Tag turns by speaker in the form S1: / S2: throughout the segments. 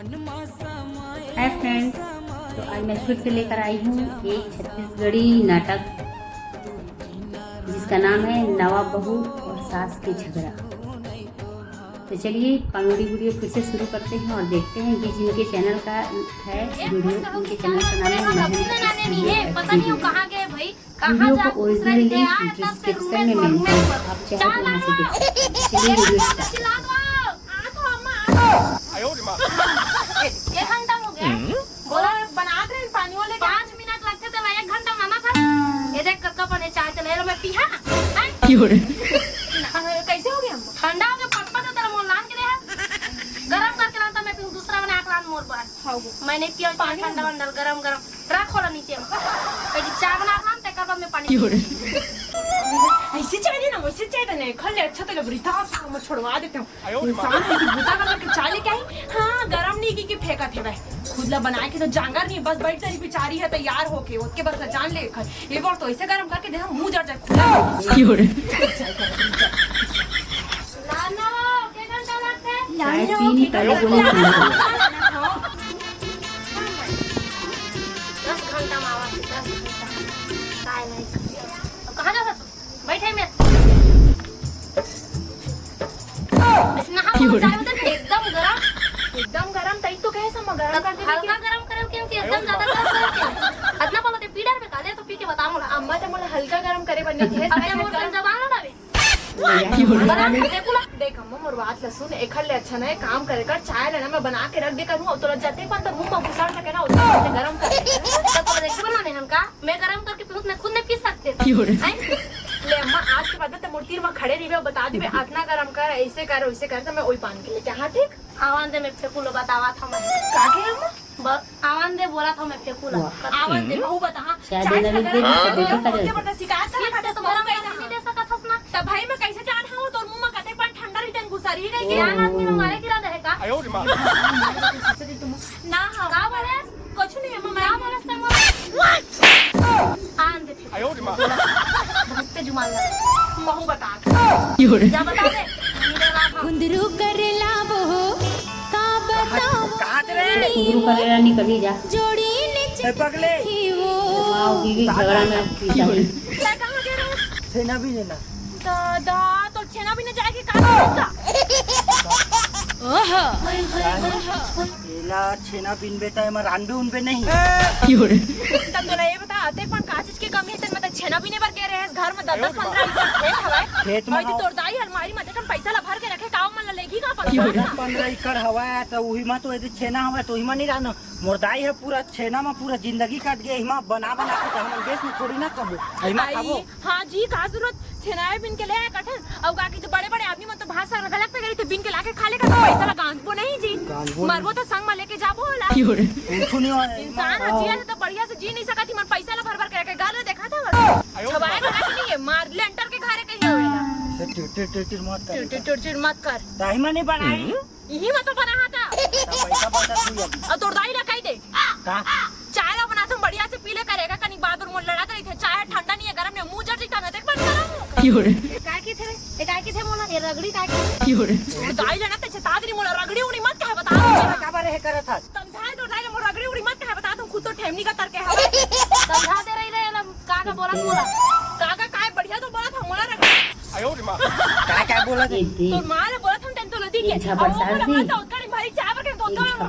S1: Hi friends, तो आज मैं फिर से लेकर आई हूँ एक छत्तीसगढ़ी नाटक जिसका नाम है नवाब बहू और सास के झगड़ा। तो चलिए कॉमेडी वीडियो फिर से शुरू करते हैं और देखते हैं कि जिनके चैनल का है वीडियो, उनके चैनल का नाम है वीडियो को ओरिजिनल लिंक डिस्क्रिप्शन में मेंशन है, आप चाहे तो वहाँ से देख सकते हैं। चलिए वीडियो स्टार्ट।
S2: एक घंटा हो गया बोला बना दे पानी वाले 5 मिनट लगते थे, 1 घंटा बनाना था। ये देख कक्का पने चाय तो ले लो, मैं पीहा क्यों रे कैसे हो गया हमको ठंडा हो गया पटपट तेरा मोर लान के ले गरम करके लाता मैं, फिर दूसरा बना के लान मोर पर मैंने पिया पानी ठंडा अंदर गरम गरम रख होला नीचे पहले चाय बना लान ते कर बाद में पानी क्यों रे ऐसे चाहिए ना वैसे चाहिए नहीं खले अच्छा तो वृथा मैं छोड़वा देता हूँ। इंसान की बुता करके चाय लेके आई, हाँ गरम नहीं की फेंका थे वह खुद ला बना के तो जांगर नहीं, बस बैठ तेरी बेचारी है तैयार होके उसके बस जान ले ये बार तो ऐसे गरम करके दे मुंह जड़ जाए खुला क्यों रे लाना के घंटा लगते हैं
S1: चाय पीनी पहले बोले
S2: 10 घंटा मावा 10 घंटा काय नहीं कहां जा तू बैठे मैं एकदम गरम तई तो कैसा मगर हल्का गरम करम क्योंकि एकदम ज्यादा गरम अतना बोलते पीडर में काले तो पी के बताओ ना अम्मा तो मोला हल्का गरम करे बने थे अरे मोर जबान ना बे देख अम्मा मोर बात ला सुन एक ले अच्छा नहीं काम करे कर चाय लेना मैं बना के रख दे करूं तो जाते पर तो मुंह में घुसा सके ना उतना गरम कर तो देख बनाने हम का मैं गरम करके पीऊं मैं खुद नहीं पी सकते ले अम्मा आज के बाद तो मूर्ति में खड़े रहिबे बता दिबे इतना गरम कर ऐसे कर वैसे कर तो मैं ओई पान के लेके हां ठीक आवाज दे मैं फेंकू लो बतावा था मैं का के अम्मा आवाज दे बोला था मैं फेंकू लो आवाज दे बहु बता
S1: शायद नवीन दे
S2: मुझे बता शिकायत से खड़े तो गरम नहीं दे सकत हस ना तब भाई मैं कैसे जान हूं तो मुंह में कटे पर ठंडा रिटर्न घुसा रही है क्या आदमी हमारे गिरा रहेगा ना हां का बोले कुछ नहीं अम्मा मैं बोलस तक आन दे बहुत तेज मार महू बता जा बता दे
S3: कुंदरू करेला वो का बताओ
S1: कुंदरू करेला नहीं कभी जा
S3: जोड़ी ने
S4: पगले
S3: वो
S1: माँ बीवी झगड़ा में पीछा है।
S2: मैं कहां गया हूं
S4: छेना भी लेना
S2: दादा तो छेना भी न जाएगी का ओह
S4: एला छेना बिन बेटा है मर अंडे उनबे नहीं
S2: तब तो ये बता आते पण का चीज की कमी है तन मतलब छेना भी नहीं भर के रहे घर में 10-15 लीटर खेत हवा
S4: खेत में
S2: तोड़ दाई अलमारी में देखन पैसा ला भर के रखे काव मन लेगी का
S4: 15 एकड़ हवा है तो वही में तो यदि छेना हवा तो हिमा नहीं रहना मोरदाई है पूरा छेना में पूरा जिंदगी काट गया हिमा बना बना के हम देश में थोड़ी ना कबो हिमा खाबो
S2: हां जी का जरूरत छेनाए बिन के ले कठन और गाकी जो बड़े-बड़े आदमी मन तो भाषा गलत पे गई तो बिन के लाके खा लेगा तो पैसा लगा वो नहीं जी मरबो तो संग में लेके जाबो होला
S4: कुछ नहीं हो
S2: इंसान जिया से तो बढ़िया से जी नहीं सकती मन पैसा ला भर भर के घर में देखा था छबाए बना के नहीं है मार लेंटर के घरे कहीं होएगा टिट मत कर
S4: ताहिमा नहीं बनाई
S2: यही मत बना था
S4: पैसा बता तू
S2: और तोड़ाई ना कही दे
S4: का
S2: चाय ला बना तुम बढ़िया से पीले करेगा कनी बहादुर मोड़ लड़ा रही थे चाय ठंडा नहीं है गरम नहीं मुंह जड़ जीता ना देख बंद करो काय की थे मोला ये रगड़ी काय की दाई लेना ते छतादरी मोला रगड़ी उड़ी मत कह बता
S4: का बारे है करत था
S2: समझाए तो दाई मोला रगड़ी उड़ी मत कह बता तुम खुद तो ठेमनी का तरके हवे समझा दे रही रे ना काका बोला मोला काका काय बढ़िया तो बोला था मोला रगड़ी
S4: क्या बोला थे
S2: तो मां ने बोला था टेंशन लदी के
S1: झपट सार दी
S2: तो उतनी भारी चाय पर के तो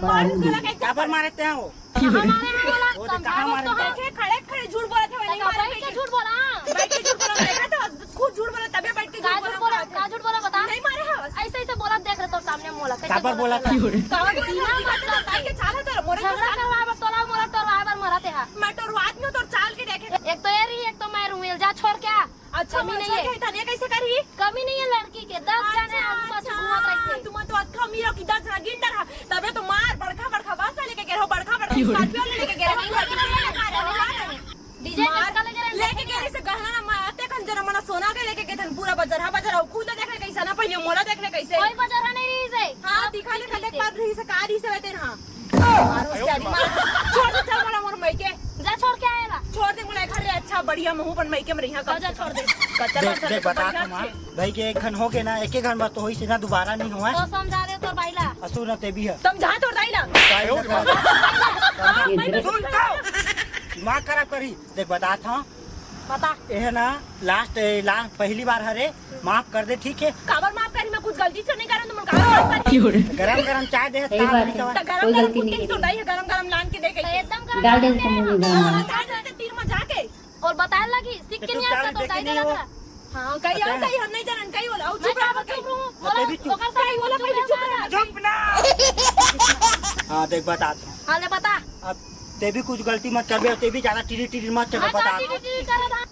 S2: मार के लगा
S4: क्या पर मारते हैं वो
S2: हमारे बोला
S4: वो कहां मारे
S2: तो खड़े झूठ बोला थे नहीं मारे के झूठ बोला बैठ के झूठ बोला देखा था खुद झूठ बोला तबे बैठ के झूठ बोला का झूठ बोला बता नहीं मारे है ऐसे बोला देख रहे तो सामने मोला
S4: क्या पर बोला था
S2: कावा दिमाग का ताई के चाला तो मोरे झगड़ा करवा बस तोला मोला तो रावर मराते हैं मैं तो रात में तो चाल के देखे एक तो ये रही एक तो मैं रूमेल जा छोड़ क्या अच्छा कमी नहीं है तने कैसे करी कमी नहीं है लड़की के 10 जने आगू पाछे घुमात रही थे तुम तो अक्का मीरा की 10 जना गिंडर है तबे तो मार बड़का बासा लेके गए हो बड़का स्कॉर्पियो लेके गए हो डीजे लेके गए से गहना ना माते खंजर मना सोना के लेके गए पूरा बाजार खुद देख ले कैसा ना पहले मोला देख ले कैसे कोई बाजार नहीं से हां दिखा ले खले पर रही से कारी से वेते हां मारो से मार छोड़ दे चल मोला मोर मई के जा छोड़ के आएला छोड़ दे मोला घर अच्छा बढ़िया मुंह पर मई के में रहिया जा छोड़ दे
S4: देख बता तुम भाई के एक घन हो के ना एक घन बात तो होई से ना दोबारा नहीं हुआ
S2: तो समझा दे तोर भाईला
S4: असु ना ते भी है
S2: समझा तोर भाईला
S1: ये जरा
S4: सुन तो दिमाग खराब करी देख बता था
S2: बता
S4: ये है ना लास्ट पहली बार हरे माफ कर दे ठीक है
S2: काबर माफ करी मैं कुछ गलती से नहीं कर रहा तुम काबर माफ करी
S4: गरम गरम चाय दे
S1: सही बात है,
S2: तो गरम
S1: कोई
S2: गरम
S1: गलती नहीं
S2: कुछ तो
S1: की।
S2: नहीं है गरम गरम लान के दे गई एकदम गरम
S1: डाल दे तुम मुझे गरम गरम।
S2: तीर में जाके और बताए लगी सीख के नहीं आता तो दाई दे लगा हां कहीं और कहीं हम नहीं जानन कहीं बोला चुप रहा बोला ओकर से बोला कहीं चुप रहा
S4: चुप ना हाँ देख बता था
S2: हां ले बता
S4: अब ते भी कुछ गलती मत कर ते भी ज्यादा टीरी टीरी मत चलो बता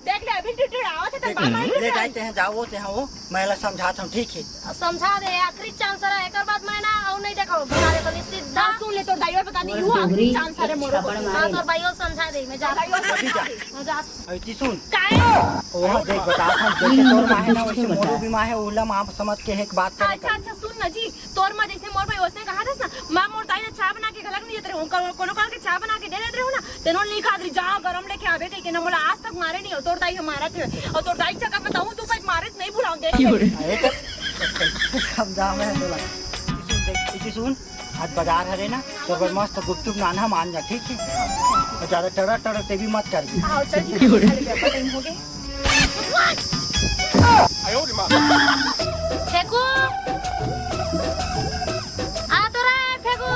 S2: देख ले अभी टिटी आवत है
S4: देख ले जाते हैं जाओ ते हैं वो मैं ला समझाता हूँ ठीक है
S2: समझा दे आखिरी चांस है एकर बाद मैं ना और नहीं देखो बता दे तो सीधा सुन ले तो ड्राइवर बता दी हुआ आखिरी चांस है मोरो हां तो भाईओ समझा दे मैं जा
S4: अभी जा
S2: मैं जा
S4: ऐसी सुन
S2: काहे
S4: वो देख बता था जैसे तोर माँ है ना वैसे मोरू भी माँ है ओला माँ समझ के एक बात करे
S2: अच्छा अच्छा सुन ना जी तोर माँ जैसे मोर भाई उसने कहा था ना माँ मोर ताई ने चाय बना के गलत नहीं देते रहो कोनो काल के चाय बना के दे देते रहो ना तेनो नहीं खा दी जाओ गरम लेके आवे के ना मोला आज तक मारे नहीं हो तोर ताई हमारा थे और तोर ताई चक्कर में बताऊं तू भाई मारे नहीं भुलाऊं देख
S4: समझा मैं बोला इसी सुन आज बाजार हरे ना तो बस मस्त गुपचुप नाना मान जा ठीक है ज्यादा टड़ा टड़ा ते भी मत कर
S2: आओ चल जी खाली टाइम हो गए फेंकू आ तो रे फेंकू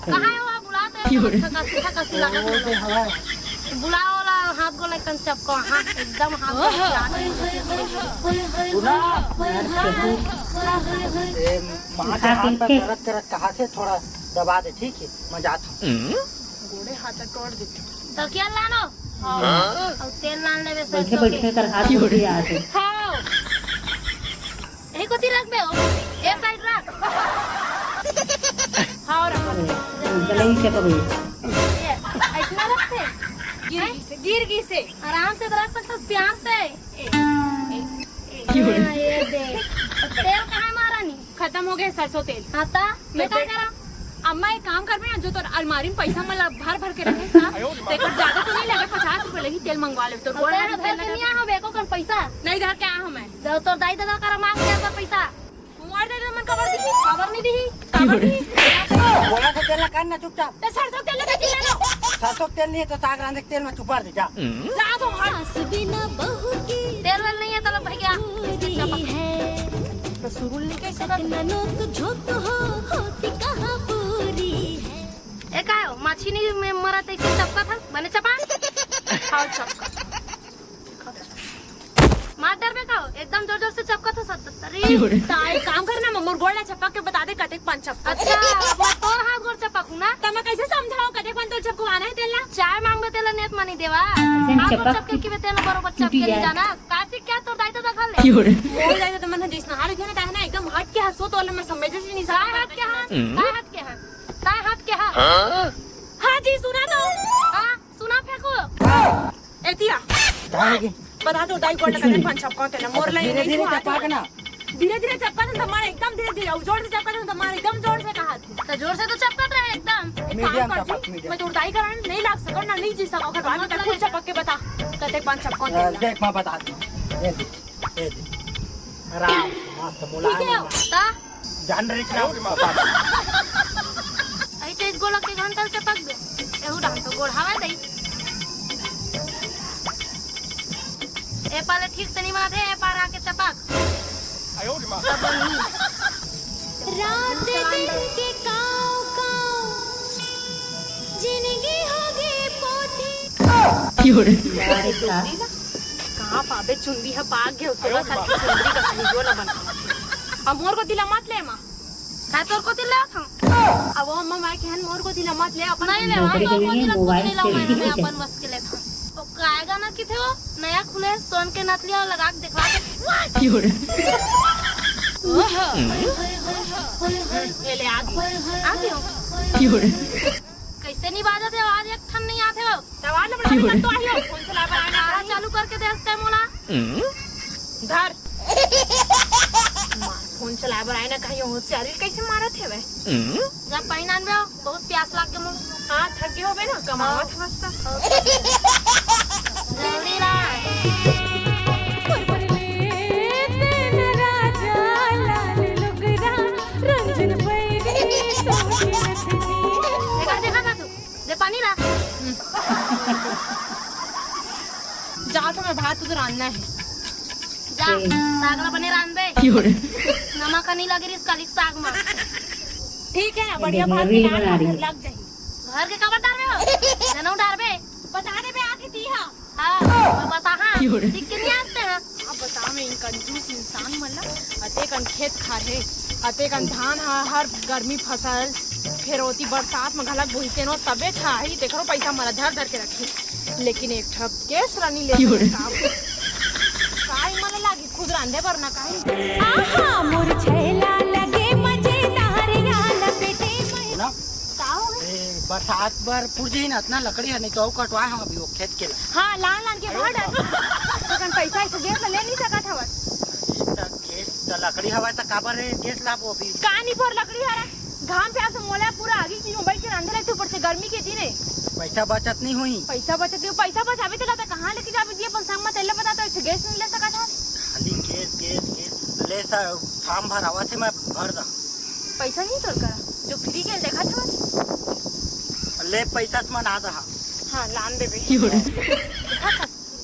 S2: कहाँ है वो बुलाते थका सी लगा
S4: वो दे हवा
S2: बुलाओ ला हाथ को लेकर सबको हाथ एकदम हाथ
S4: सुना ए माँ के हाथ पर तरत तरत कहा से थोड़ा दबा दे ठीक है मैं जाता हूँ
S2: गोड़े हाथ तोड़ दे तो क्या लानो और तेल लान ले वैसे
S1: बैठे बैठे कर हाथ उठ गया आते
S2: हां ए कोती रख बे ए साइड रख हां रख
S1: गले ही चपक गई
S2: ऐसा रखते गिर गी से आराम से रख सकते प्यार से ये दे तेल कहाँ मारा नहीं खत्म हो गए सरसों तेल हाँ ता मैं क्या करा अम्मा एक काम कर ना जो तो अलमारी में पैसा मतलब भर भर के रखे ना देखो ज्यादा तो नहीं लगे 50 रुपए लगी तेल मंगवा ले तो बोल नहीं हो बेको कर पैसा नहीं धर के आया हूं मैं तो दाई दादा कर मांग लिया पैसा मोड़ दे मन खबर नहीं दी
S4: बोला था तेल करना चुपचाप
S2: तो सरसों तेल लेके ले लो
S4: सरसों तेल नहीं है तो साग रांधे तेल में चुपा दे जा
S2: जा तो
S3: सास बिना बहू की
S2: तेल वाल नहीं है तो भैया
S3: पूरी है
S2: तो सुरुल नहीं कैसे
S3: ननोक झोंक हो होती कहाँ पूरी है
S2: ए काय माछी में मरा ते चपका था मैंने चपा खाओ चपका मार डर में खाओ एकदम जोर जोर से चपका था सब अरे ताई काम करना मोर गोड़ा चपका के बता दे कटे पांच चपका अच्छा मैं तोर हाथ गोड़ चपकू ना तो मैं कैसे समझाओ कटे पांच तो चपकवाना है तेल ना चाय मांग तेल नेत मानी देवा हाथ गोड़ चपके की तेल बरोबर चपके नहीं जाना कासी क्या तोर दाई तो खा ले बोल जाए तो मन जिस हार घेने ता ना एकदम हट के हंसो तो मैं समझ ही नहीं सा हट के हाथ हां जी सुना तो हां सुना फेंको एतिया
S4: जाएगी
S2: बता दो दाई कोट का पांच चपका तेल मोर ले
S4: धीरे धीरे चपा के ना
S2: धीरे धीरे चपका तो हमारे एकदम धीरे धीरे जोर से चपका तो हमारे एकदम जोर से कहा तो जोर से तो चपका रहे एकदम
S4: मीडियम चपक मीडियम
S2: मैं उड़ाई कराने नहीं लाग सको ना नहीं जी सको फिर बाद में खुद चपक के बता कते पांच चपका तेल
S4: देख मैं बताता हूँ ये देख आराम मस्त मुलायम
S2: ता
S4: जान रही ना
S2: ऐसे एक गोला के घंटा चपक दे एहू डाल तो गोड़ हवा दे ए पाले ठीक से नहीं मारे ए पार आके चपक
S3: रात दिन के काव काव जिंदगी होगी पोथी
S2: कहाँ पाबे चुंदी है पाग गए उसको साथ चुंदी का वीडियो ना बना अब मोर को दिला मत ले मां काय तोर को दिला था अब वो अम्मा माय कहन मोर को दिला मत ले अपन नहीं ले
S1: नौकरी
S2: तोर को
S1: करेंगे,
S2: दिला
S1: मोबाइल
S2: नहीं
S1: से
S2: लाऊं
S1: ठीक
S2: मैं
S1: है।
S2: अपन बस के ले था तो काय गाना की थे वो नया खुले सोन के नथलिया लगा के दिखवा के ले ले आती हो कैसे नहीं बाजते हो आज एक ठन नहीं आते हो दवा ले बड़ा तो आइयो फोन चला बनाना चालू करके दे हंसते मोला धर फोन चला बनाए ना कहीं होशियारी कैसे मारा थे वे जब पहिनान में बहुत प्यास लाग के मुंह हां थक गए होबे ना कमावत हंसता जल्दी ला
S3: राजा लाल लुगरा रंजन बैरी सोना
S2: में भात उधर रांधना है। जा
S1: ठीक।
S2: सागला बने रांधबे। नमक नहीं लगे इस काली साग में। ठीक है बढ़िया
S1: देखना,
S2: भात
S1: रील
S2: के
S1: बना रही है।
S2: लग जाए। घर के कबर डाल रहे हो? जनऊ डालबे। बता दे बे आके दी हां। हां बता हां। ठीक के नहीं आते हैं। अब बता मैं इन कंजूस इंसान मतलब अते कन खेत खारे अते कन धान हर गर्मी फसल फिर होती बरसात में घलक बोहिते नो तबे खाही देखो पैसा मरा धर धर के रखी लेकिन एक ठप केस रानी ले काई मला लागी खुद रांधे पर ना काई
S3: आहा मोर छैला लगे मजेदार यार बेटे मैं
S4: ना
S2: का हो
S4: ए, बरसात बर पुरजी ना इतना लकड़ी है नहीं तो कटवा हम अभी वो खेत के
S2: हां लान लान के भाड़ तो कन पैसा इसे गैस ले नहीं सकत हवा
S4: गैस तो लकड़ी हवा तो काबर है गैस लाबो अभी
S2: कानी पर लकड़ी हरा घाम पे आसे मोला पूरा आगे की मोबाइल के अंदर है ऊपर से गर्मी के दिन है
S4: पैसा बचत नहीं हुई
S2: पैसा बचावे तो लाता कहां लेके जावे दिए अपन संग में तेल बता तो गैस नहीं ले सकत है
S4: खाली गैस ले सा फार्म भरावा थे मैं भर दा
S2: पैसा नहीं तोड़ करा जो फ्री के देखा था
S4: ले पैसा तो मना दहा
S2: हां लान देबे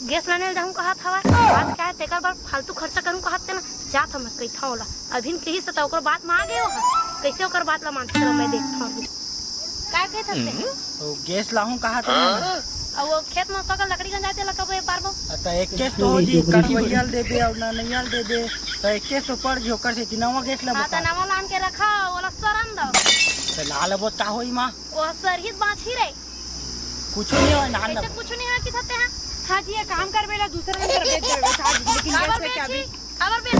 S2: गैस लाने जाऊं कहा था आज क्या है तेकर बार फालतू खर्चा करूं कहत ते ना जात हम कई था होला अभी कहीं से तो ओकर बात में आ गए हो कैसे ओकर बात ला मानते रहो मैं देखता हूं का कहे सकते
S4: तो गैस लाहूं कहा था
S2: और वो खेत में पकड़ लकड़ी गन जाते लकबे पारबो
S4: तो एक केस तो हो जी कटवैयल देबे और ना नैयल देबे तो एक केस तो पड़ जी ओकर से तिनवा गैस ला
S2: हां
S4: बता
S2: त नाम लान के रखा ओला सरन दो
S4: तो लाल बोता होई मां
S2: वो सरहित बाछी रे
S4: कुछ नहीं हो ना
S2: कैसे कुछ नहीं है कि सकते हैं हां जी ये काम करबेला दूसरा नंबर बेच देबे साथ लेकिन गैस पे क्या भी खबर बेच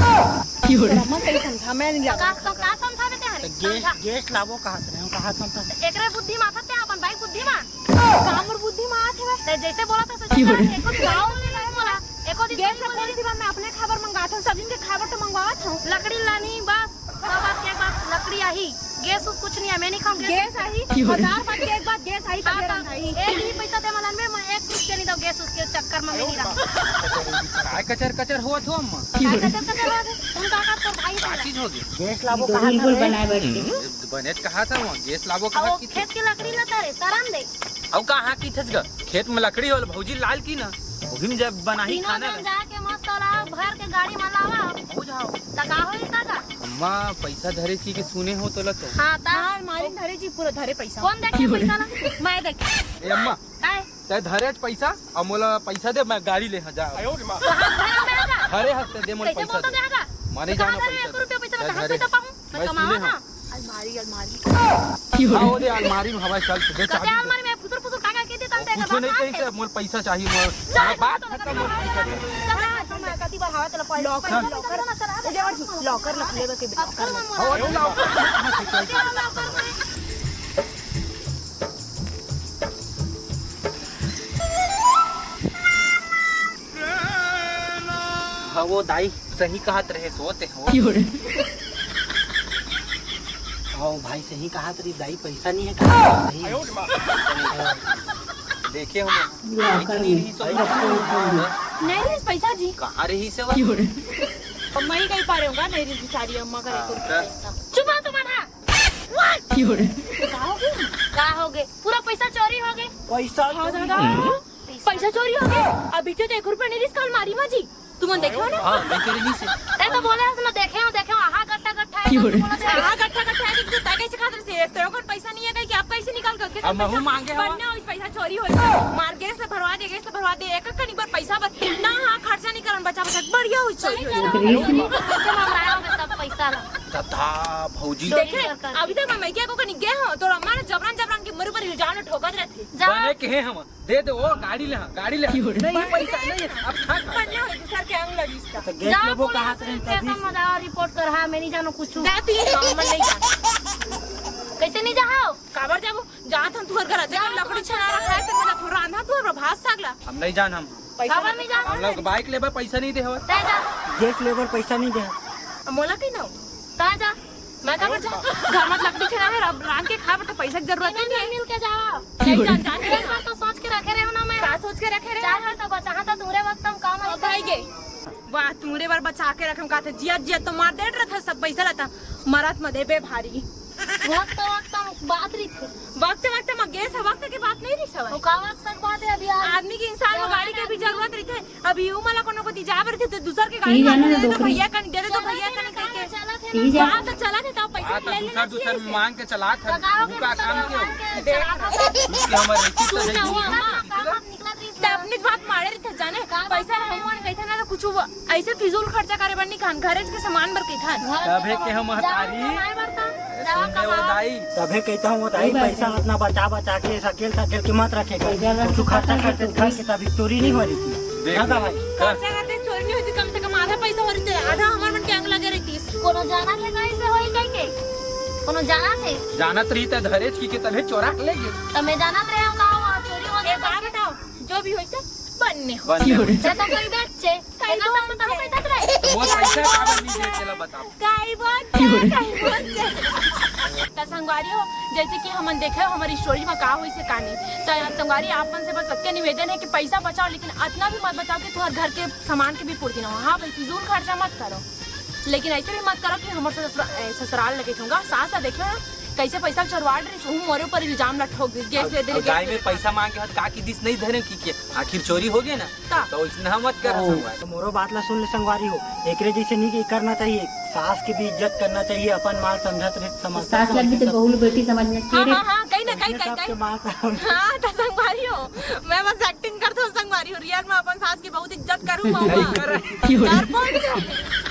S2: मैं कहीं समझा मैं नहीं जाता का समझावे ते हरे
S4: गैस लाबो कहा था
S2: एकरे बुद्धि माथा ते अपन भाई बुद्धि मा कामर बुद्धि मा आथे ते जैसे बोला था सच्ची एको गांव से नहीं बोला एको दिन गैस से कौन सी बात मैं अपने खबर मंगाता हूं सब दिन के खबर तो मंगवात हूं लकड़ी लानी बस सब बात के बाद लकड़ी आई गैस कुछ नहीं है मैं नहीं खाऊं गैस आई 1000 बात के एक बात गैस आई तब रंगाई एक ही पैसा दे मलन में मैं एक कुछ नहीं दो गैस उसके चक्कर में नहीं रहा
S5: काय कचर कचर हुआ थो अम्मा
S2: कचर हो गए तुम का तो भाई
S5: का चीज होगी
S4: गैस लाबो
S1: तो
S4: कहा
S1: बिल्कुल
S4: था
S1: बनाए बैठते
S5: बनेट कहा था वहाँ गैस लाबो कहा
S2: वो
S5: की
S2: खेत की लकड़ी ना तारे सरन दे
S5: अब कहाँ की थस ग खेत में लकड़ी और भौजी लाल की ना वो भी जब बना ही
S2: तीनों
S5: खाना
S2: जन जाके मस्त वाला भर के गाड़ी में लावा
S5: हो जाओ
S2: तका होई तका
S5: अम्मा पैसा धरे छी के सुने हो तो लतो
S2: हां ता मालिक धरे जी पूरा धरे पैसा कौन देखे पैसा ना मैं देख
S5: ए अम्मा
S2: काय
S5: ते धरे पैसा और मोला पैसा दे मैं गाड़ी ले जा धरे हफ्ते दे मोला
S2: कैसे
S5: पैसा
S2: बोलता
S5: दे
S2: देगा
S5: माने जाना पैसा
S2: 1 रुपया पैसा मैं कहां
S5: धरे।
S2: पैसा पाऊं मैं
S5: मैं
S2: कमावा
S5: सुने
S2: ना
S5: हाँ।
S2: अलमारी
S5: हाँ वो दे अलमारी में हवा चल दे
S2: कते
S5: चाबी
S2: अलमारी में फुसुर फुसुर काका के देता देगा
S5: कुछ नहीं कहीं से मोल पैसा चाहिए मोल बात खत्म हो पैसा दे
S2: कति बार हवा तेला लॉकर लख लेबे के
S5: हो तो लाओ हाँ वो दाई सही कहत रहे सोते हो
S4: हाँ भाई सही कहा तेरी दाई पैसा नहीं है कहा
S5: देखे हम
S1: लॉकर में
S2: नहीं रे पैसा जी
S5: कहाँ रही से
S2: अम्मा ही कहीं पा रहे होगा मेरी बेचारी अम्मा का 1 रुपया पैसा चुप रहो तुम्हारा का हो गए पूरा पैसा चोरी हो गए
S4: पैसा
S2: पैसा चोरी हो गए अभी तो 1 रुपया नहीं इसका अलमारी में जी तुम देखो ना
S5: हाँ मैं तेरे नहीं से
S2: ए तो बोले ना देखे हो आहा गट्टा गट्टा है आहा गट्टा गट्टा है कि ताके से खातिर से तेरे को पैसा नहीं है कि आप कैसे निकाल करके
S5: अब महू मांगे हवा
S2: बनने और पैसा चोरी हो मार गए से भरवा दे एक कनी बार पैसा बच ना हां खर्चा नहीं करन बचा बढ़िया हो चोरी सब पैसा ला
S5: तथा भौजी
S2: देखे अभी तक मैं क्या को कनी गए हो तो हमारे जबरन के मुर पर जान ठोकत रहते
S5: बने के हैं हम दे दे वो गाड़ी ले नहीं पैसा नहीं अब खा
S2: बनने हो सर के अंग लगी इसका
S4: तो गैस लाबो कहा था तभी
S2: रिपोर्ट कर हां मैं नहीं जानू कुछ हम नहीं जान कैसे नहीं जाओ काबर जाबो जात हम तुहर घर आते लकड़ी छना रखा है तो मेरा थोड़ा आंधा तुहर भात सागला
S5: हम नहीं जान हम
S2: काबर नहीं जान
S5: हम लोग बाइक लेबे पैसा नहीं दे हो
S2: ता जा
S4: गैस लेबर पैसा नहीं दे
S2: मोला की ना ता जा मैं काबर जा घर मत लकड़ी छना है अब रात के खा बट पैसा की जरूरत नहीं है मिल के जाओ नहीं जान जान तो सोच के रखे रहे हो ना मैं का सोच के रखे रहे चार बार तो बचा था तुरे वक्त हम काम है भाई गे वाह तुरे बार बचा के रखम का था जिया तो मार देट रहा था सब पैसा रहता मरत मदे बे भारी वक्त बात रही थी।
S6: वक्त वक्त में गैस वक्त की बात नहीं रही सब
S2: वो का वक्त तक बात है अभी
S6: आदमी के इंसान में गाड़ी के भी जरूरत रही थे। अभी यू मला कोनो को दी जा रही थे तो दूसर के
S1: यही
S6: गाड़ी
S1: जाना
S6: दे
S1: ना
S6: दे तो
S1: डोकरी।
S6: भैया कन दे दे तो भैया कन कह के
S1: यही जा
S6: हां तो चला थे तो पैसा
S5: हाँ, तो
S6: ले लेना
S5: दूसरा
S6: चाहिए
S5: मांग के चला था
S2: लगाओगे
S5: का काम क्यों
S2: के
S5: कि हमारे रिक्की तो
S6: ना हुआ
S2: निकला
S6: तो अपनी बात मारे रही थे जाने पैसा हम कहते ना तो कुछ ऐसे फिजूल खर्चा करे बन्नी खान घरेज के सामान बर के खान
S5: तभे के हम हतारी सुनने बताई
S4: तभी कहता हूँ बताई पैसा अपना बचा के सकेल के मत रखेगा कुछ खर्चा करते घर के तभी चोरी नहीं हो रही थी
S5: देख
S4: हाँ भाई
S6: खर्चा करते चोरी नहीं होती कम से कम आधा पैसा हो रही थी आधा हमारे मन के अंग लगे रही थी
S2: कोनो जाना थे कहीं से होई कहीं के कोनो जाना थे
S5: जानत रही था धरेज की के तभे चोरा के ले गए
S2: तमे जाना थे हम का चोरी हो
S6: ये
S2: गया
S6: बात बताओ जो भी होइसे बनने हो
S2: जे तो कोई बेच छे कहीं का संग तो कोई तक रहे
S5: तो वो पैसा काबर नहीं दे चला बताओ
S6: काई बात त संगवारी हो जैसे कि हमन देखे हमारी स्टोरी में का हुई से कहानी तो संगवारी आपन से बस सत्य निवेदन है कि पैसा बचाओ लेकिन इतना भी मत बचाओ कि तुम्हारे घर के सामान की भी पूर्ति ना हो। हाँ भाई फिजूल खर्चा मत करो लेकिन ऐसे भी मत करो कि हमारे ससुराल लगे होगा सास देखो कैसे पैसा चोरवा रही हूँ मोरे ऊपर इल्जाम न ठोक गैस दे दे
S5: गाय में पैसा मांगे हत का की दिस नहीं धरे की के आखिर चोरी हो गए ना
S6: ता।
S5: तो इतना मत कर
S4: तो मोरो बात ला सुन ले संगवारी हो एकरे जैसे नहीं कि करना चाहिए सास की भी इज्जत करना चाहिए अपन माल समझत रहे समझ
S1: सास लग भी तो बहू बेटी समझना
S6: हाँ
S1: चाहिए
S6: हाँ हाँ कहीं ना कहीं कहीं
S4: सबके
S6: कहीं
S4: माल
S6: हाँ तो संगवारी हो मैं बस एक्टिंग करता हूँ संगवारी हो रियल में अपन सास की बहुत इज्जत करूँ
S5: नहीं कर
S6: डर पहुंच